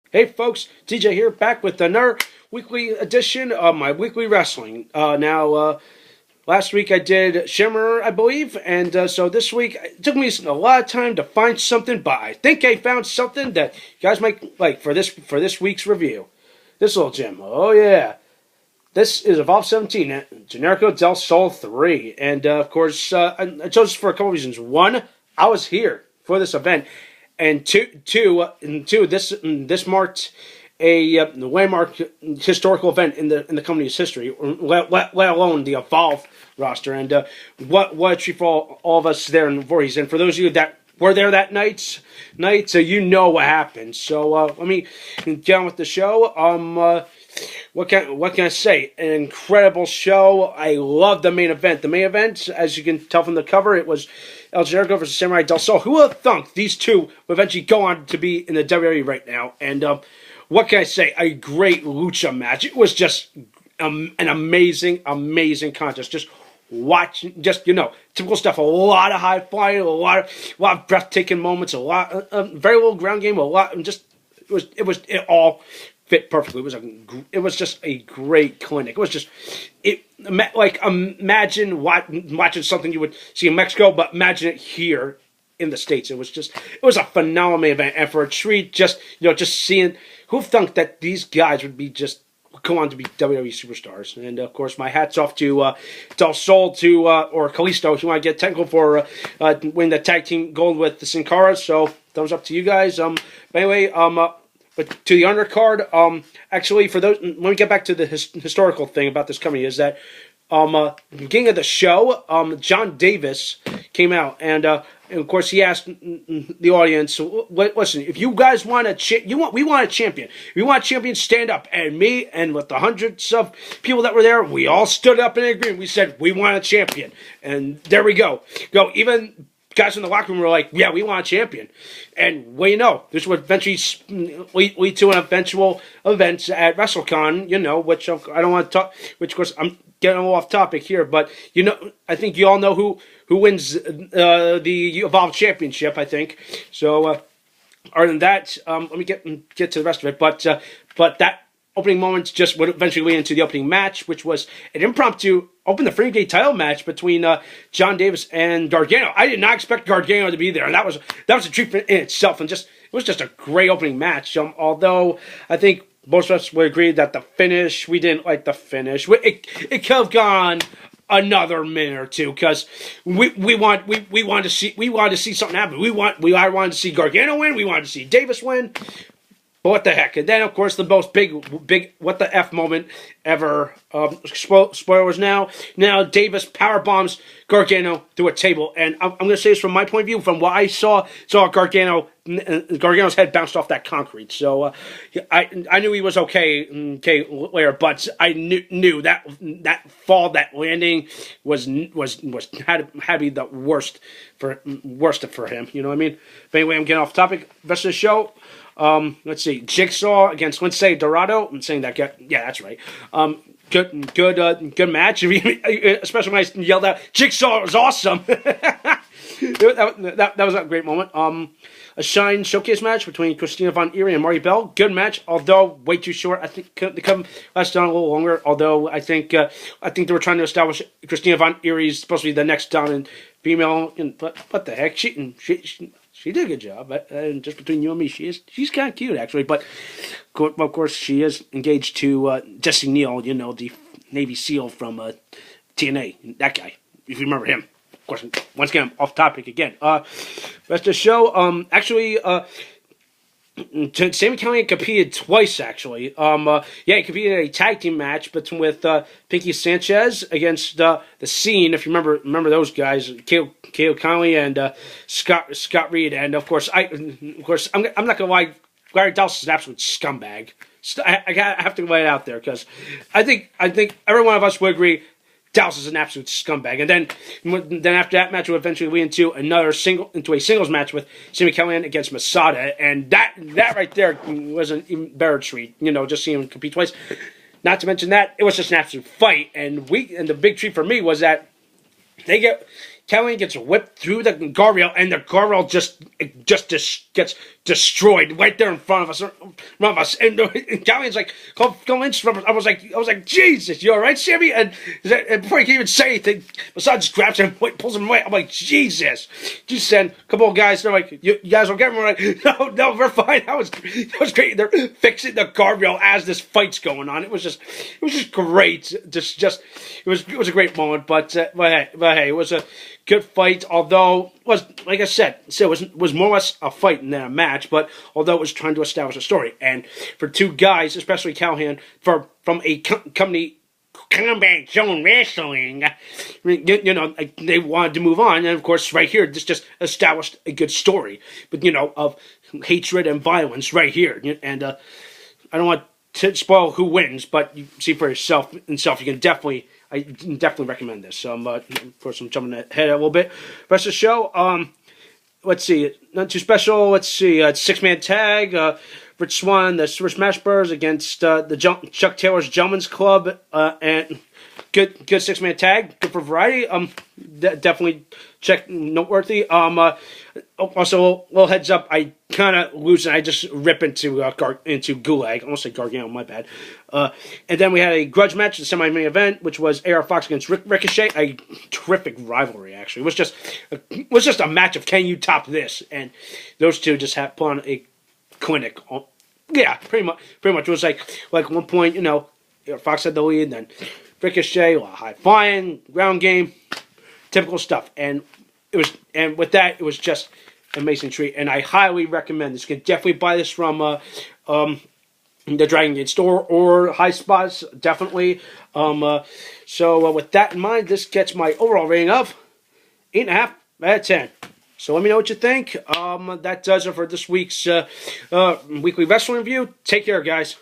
Hey folks, TJ here, back with another weekly edition of my weekly wrestling. Last week I did Shimmer, I believe, and so this week it took me a lot of time to find something, but I think I found something that you guys might like for this week's review. This little gem, oh yeah, this is Evolve 17, Generico del Sol 3, and of course I chose this for a couple reasons. One, I was here for this event. And two, this marked a landmark historical event in the company's history, let alone the Evolve roster. And what a treat for all of us there in Voorhees. And for those of you that were there that night, so you know what happened. So let me get on with the show. What can I say? An incredible show. I love the main event. The main event, as you can tell from the cover, it was El Generico versus Samurai Del Sol. Who would have thunk these two would eventually go on to be in the WWE right now? And what can I say? A great lucha match. It was just an amazing contest. Just watching, typical stuff. A lot of high flying, a lot of breathtaking moments, a lot, very little ground game, a lot, just it all fit perfectly. It was just a great clinic. It was just imagine watching something you would see in Mexico, but imagine it here in the States. It was a phenomenal event, and for a treat, just seeing who thunk that these guys would be just go on to be WWE superstars. And of course, my hats off to Del Sol or Kalisto, if you want to get technical, for winning the tag team gold with the Sin Cara. So thumbs up to you guys. But anyway, but to the undercard, actually, for those, when we get back to the historical thing about this company, is that beginning of the show, John Davis came out, and of course he asked the audience, "Listen, if you guys want we want a champion. We want a champion. Stand up." And me and with the hundreds of people that were there, we all stood up in agreement. We said, "We want a champion," and there we go. Even guys in the locker room were like, "Yeah, we want a champion." And this would eventually lead to an eventual event at WrestleCon, which I don't want to talk, which of course I'm getting a little off topic here, but I think you all know who wins the Evolve Championship, I think. So other than that, let me get to the rest of it, but that opening moments just would eventually lead into the opening match, which was an impromptu open the Freedom Gate title match between John Davis and Gargano. I did not expect Gargano to be there, and that was a treat in itself, and it was just a great opening match. Although I think most of us would agree that we didn't like the finish. It could have gone another minute or two, because we wanted to see something happen. We wanted to see Gargano win. We wanted to see Davis win. But what the heck? And then, of course, the most big what the F moment ever. Spoilers now. Now Davis power bombs Gargano through a table, and I'm going to say this from my point of view, from what I saw Gargano's head bounced off that concrete. So I knew he was okay later, but I knew that fall, that landing had to be the worst for him. You know what I mean? But anyway, I'm getting off topic. Rest of the show. Let's see. Jigsaw against Lince Dorado. I'm saying that guy. Yeah, that's right. Good match. Especially when I yelled out, "Jigsaw is awesome." that was a great moment. A Shine Showcase match between Christina Von Eerie and Marty Bell. Good match, although way too short. I think they could last on a little longer. Although I think they were trying to establish Christina Von Eerie is supposed to be the next dominant female. But what the heck? She did a good job, and just between you and me, she's kind of cute, actually. But of course, she is engaged to Jesse Neal, the Navy SEAL from TNA. That guy, if you remember him. Of course, once again, off topic again. Rest of the show, actually, Sami Callihan competed twice, actually. He competed in a tag team match with Pinky Sanchez against the Scene, if you remember those guys, Caleb Conley and Scott Reed. And of course, I'm not gonna lie, Larry Dallas is an absolute scumbag. I have to lay it out there, because I think every one of us would agree Dallas is an absolute scumbag. And then after that match, we'll eventually lead into a singles match with Sami Callihan against Masada, and that right there was an even better treat. Just seeing him compete twice. Not to mention that it was just an absolute fight, and the big treat for me was that they get Callahan gets whipped through the guardrail, and the guardrail just gets destroyed right there in front of us. And Callahan's like, go inch from us. I was like, Jesus, you all right, Sammy? And before he can even say anything, Masad just grabs him, pulls him away. I'm like, Jesus. Just send a couple of guys. They're like, you guys okay? We're like, no, we're fine. That was great. They're fixing the guardrail as this fight's going on. It was just great. It was a great moment. But hey, it was a good fight, although was, like I said, it was more or less a fight than a match, but although it was trying to establish a story. And for two guys, especially Callahan, from a company, Combat Zone Wrestling, they wanted to move on, and of course right here, this just established a good story, but of hatred and violence right here. And I don't want to spoil who wins, but you see for yourself, you can definitely, I definitely recommend this. So, of course, I'm jumping ahead a little bit. Rest of the show, let's see, not too special. Let's see, 6-man tag. Rich Swann, the Super Smash Bros. Against Chuck Taylor's Gentlemen's Club, and good 6-man tag. Good for variety. Definitely noteworthy. Also, little heads up, I kind of lose and I just rip into Gulag. I almost say Gargano, my bad. And then we had a grudge match, the semi-main event, which was AR Fox against Ricochet. A terrific rivalry, actually. It was just a match of can you top this? And those two just put on a clinic. Yeah, pretty much. It was like one point, Fox had the lead, then Ricochet, high flying, ground game, typical stuff. And with that, it was just an amazing treat. And I highly recommend this. You can definitely buy this from the Dragon Gate store or High Spots, definitely. So with that in mind, this gets my overall rating of 8.5 out of 10. So let me know what you think. That does it for this week's weekly wrestling review. Take care, guys.